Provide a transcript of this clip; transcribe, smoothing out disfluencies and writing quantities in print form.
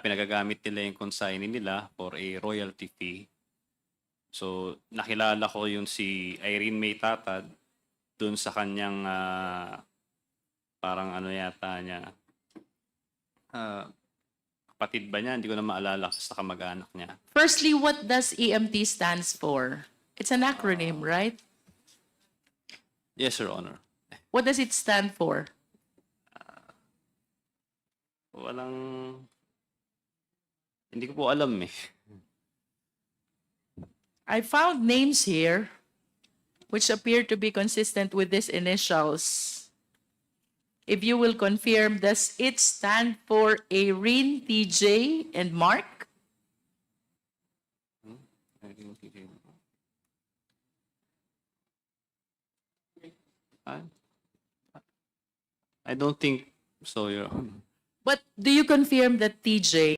pinagagamit nila yung consignee nila for a royalty fee. So, nakilala ko yung si Irene May Tatad dun sa kanyang parang ano yata niya. Kapatid ba niya? Hindi ko na maalala sa kamag-anak niya. Firstly, what does EMT stands for? It's an acronym, right? Yes, Your Honor. What does it stand for? Hindi ko po alam eh. I found names here which appear to be consistent with these initials. If you will confirm, does it stand for Irene, TJ, and Mark? I don't think so, Your Honor. But do you confirm that TJ